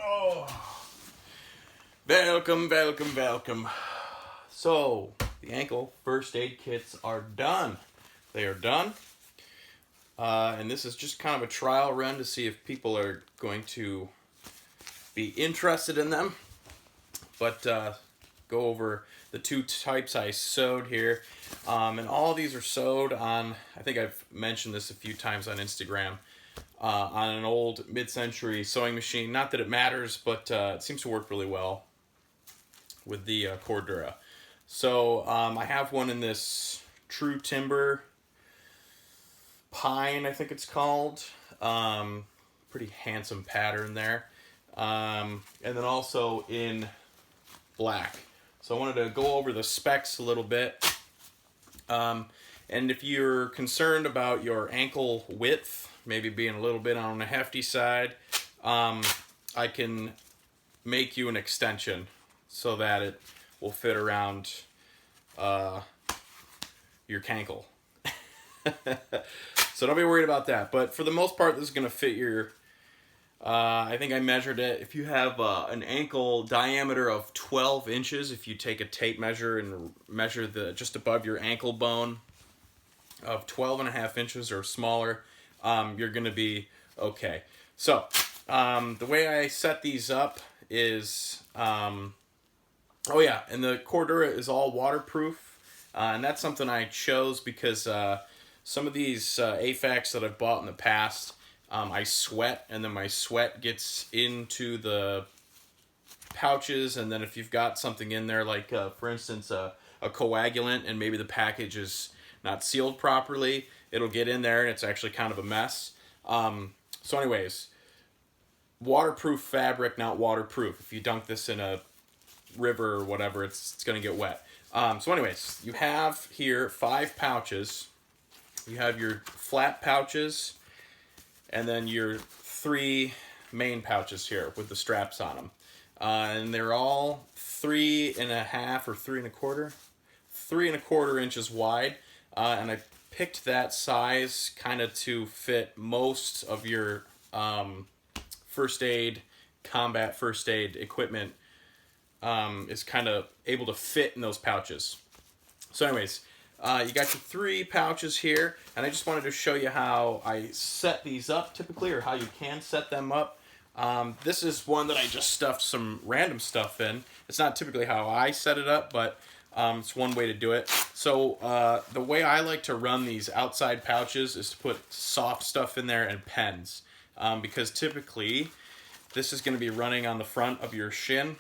Oh, welcome. So, the ankle first aid kits are done. They are done. And this is just kind of a trial run to see if people are going to be interested in them. But go over the two types I sewed here. And all of these are sewed on, I think I've mentioned this a few times on Instagram, on an old mid-century sewing machine. Not that it matters, but it seems to work really well with the Cordura. So I have one in this True Timber Pine, I think it's called. Pretty handsome pattern there. And then also in black. So I wanted to go over the specs a little bit. And if you're concerned about your ankle width, maybe being a little bit on the hefty side, I can make you an extension so that it will fit around your cankle. So don't be worried about that. But for the most part, this is going to fit your... I think I measured it. If you have an ankle diameter of 12 inches, if you take a tape measure and measure the just above your ankle bone of 12.5 inches or smaller, you're going to be okay. So the way I set these up is, and the Cordura is all waterproof, and that's something I chose because some of these AFAKs that I've bought in the past, I sweat, and then my sweat gets into the pouches, and then if you've got something in there, like for instance a coagulant, and maybe the package is not sealed properly, it'll get in there and it's actually kind of a mess. So anyways, waterproof fabric, not waterproof. If you dunk this in a river or whatever, it's gonna get wet. So anyways, you have here 5 pouches. You have your flat pouches, and then your 3 main pouches here with the straps on them. And they're all 3.5 or 3.25? 3.25 inches wide. And I picked that size kind of to fit most of your combat first aid equipment is kind of able to fit in those pouches. So anyways, you got your 3 pouches here, and I just wanted to show you how I set these up typically, or how you can set them up. This is one that I just stuffed some random stuff in. It's not typically how I set it up, but it's one way to do it. So the way I like to run these outside pouches is to put soft stuff in there and pens, because typically this is going to be running on the front of your shin,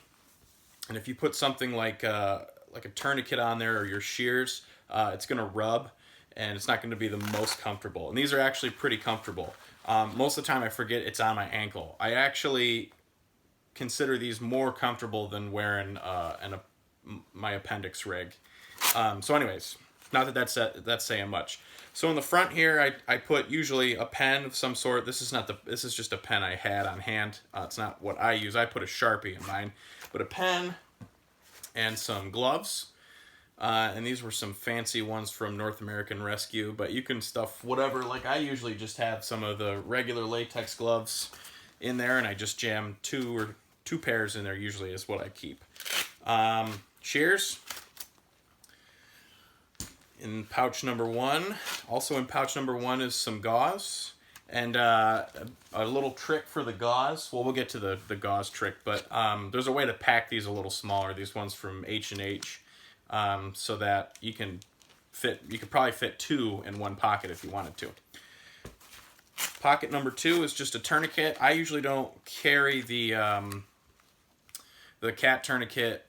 and if you put something like a tourniquet on there, or your shears, it's going to rub, and it's not going to be the most comfortable. And these are actually pretty comfortable. Most of the time I forget it's on my ankle. I actually consider these more comfortable than wearing my appendix rig. So anyways, not that that's saying much. So in the front here, I put usually a pen of some sort. This is just a pen I had on hand. It's not what I use. I put a Sharpie in mine. But a pen and some gloves. And these were some fancy ones from North American Rescue, but you can stuff whatever. Like I usually just have some of the regular latex gloves in there, and I just jam 2 pairs in there usually is what I keep. Shears in pouch number 1. Also in pouch number 1 is some gauze, and a little trick for the gauze. Well, we'll get to the gauze trick, but there's a way to pack these a little smaller. These ones from H&H. So that you could probably fit 2 in one pocket if you wanted to. Pocket number 2 is just a tourniquet. I usually don't carry the cat tourniquet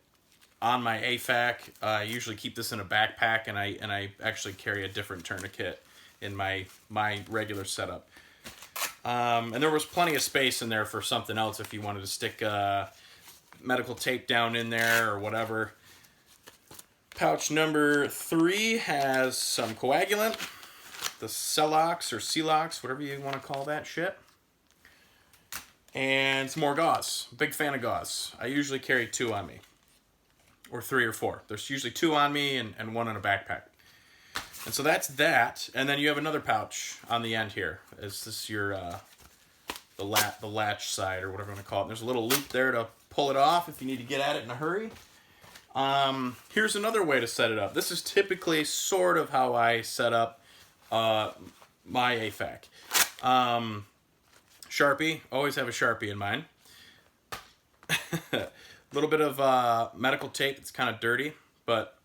on my AFAK. I usually keep this in a backpack, and I actually carry a different tourniquet in my regular setup. And there was plenty of space in there for something else if you wanted to stick medical tape down in there or whatever. Pouch number 3 has some coagulant, the Celox or Celox, whatever you want to call that shit, and some more gauze. Big fan of gauze. I usually carry 2 on me, or 3 or 4. There's usually 2 on me and 1 in a backpack. And so that's that, and then you have another pouch on the end here. Is this your the latch side or whatever you want to call it. There's a little loop there to pull it off if you need to get at it in a hurry. Here's another way to set it up. This is typically sort of how I set up my AFAK. Sharpie, always have a Sharpie in mine. A little bit of medical tape. It's kind of dirty, but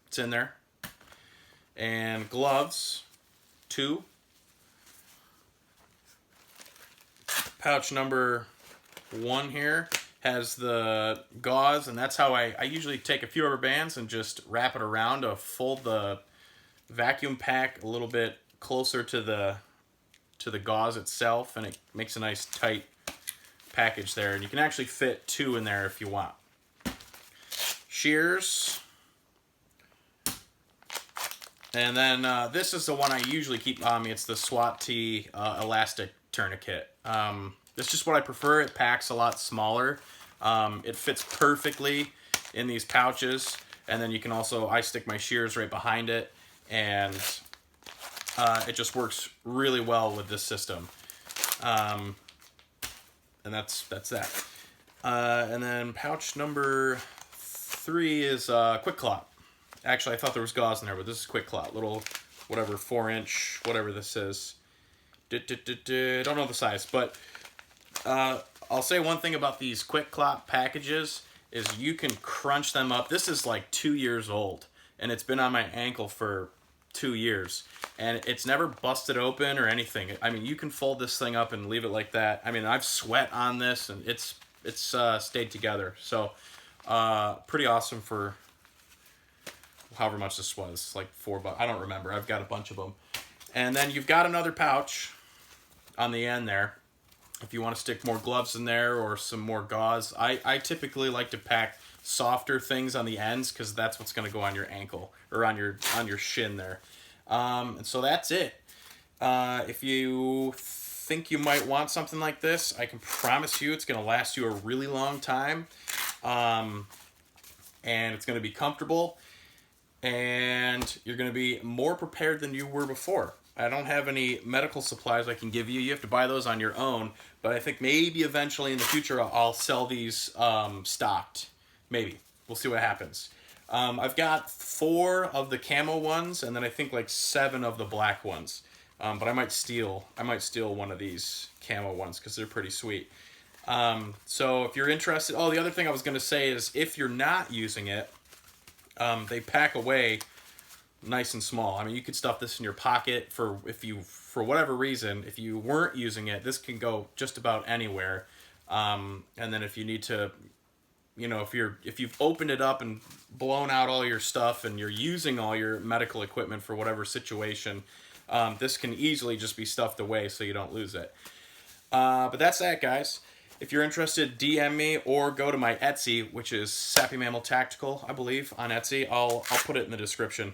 it's in there. And gloves, 2. Pouch number 1 here has the gauze, and that's how I usually take a few rubber bands and just wrap it around to fold the vacuum pack a little bit closer to the gauze itself, and it makes a nice tight package there. And you can actually fit 2 in there if you want. Shears. And then this is the one I usually keep on me. It's the SWAT T elastic tourniquet. It's just what I prefer. It packs a lot smaller. It fits perfectly in these pouches. And then you can also, I stick my shears right behind it, and it just works really well with this system. And that's that. And then pouch number 3 is Quick Clot. Actually, I thought there was gauze in there, but this is Quick Clot. Little, whatever, 4-inch, whatever this is. Don't know the size, but I'll say one thing about these Quick Clot packages is you can crunch them up. This is like 2 years old, and it's been on my ankle for 2 years, and it's never busted open or anything. I mean, you can fold this thing up and leave it like that. I mean, I've sweat on this, and it's stayed together. So pretty awesome for however much this was, like $4. I don't remember. I've got a bunch of them. And then you've got another pouch on the end there if you want to stick more gloves in there or some more gauze. I typically like to pack softer things on the ends because that's what's going to go on your ankle or on your shin there. And so that's it. If you think you might want something like this, I can promise you it's going to last you a really long time. And it's going to be comfortable, and you're going to be more prepared than you were before. I don't have any medical supplies I can give you. You have to buy those on your own, but I think maybe eventually in the future I'll sell these stocked. Maybe. We'll see what happens. I've got 4 of the camo ones, and then I think like 7 of the black ones. But I might steal one of these camo ones because they're pretty sweet. So if you're interested, the other thing I was going to say is if you're not using it, they pack away nice and small. I mean, you could stuff this in your pocket for whatever reason, if you weren't using it, this can go just about anywhere. And then if you need to, if you've opened it up and blown out all your stuff and you're using all your medical equipment for whatever situation, this can easily just be stuffed away so you don't lose it. But that's that, guys. If you're interested, DM me or go to my Etsy, which is Sappy Mammal Tactical, I believe, on Etsy. I'll put it in the description.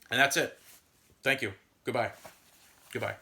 And that's it. Thank you. Goodbye. Goodbye.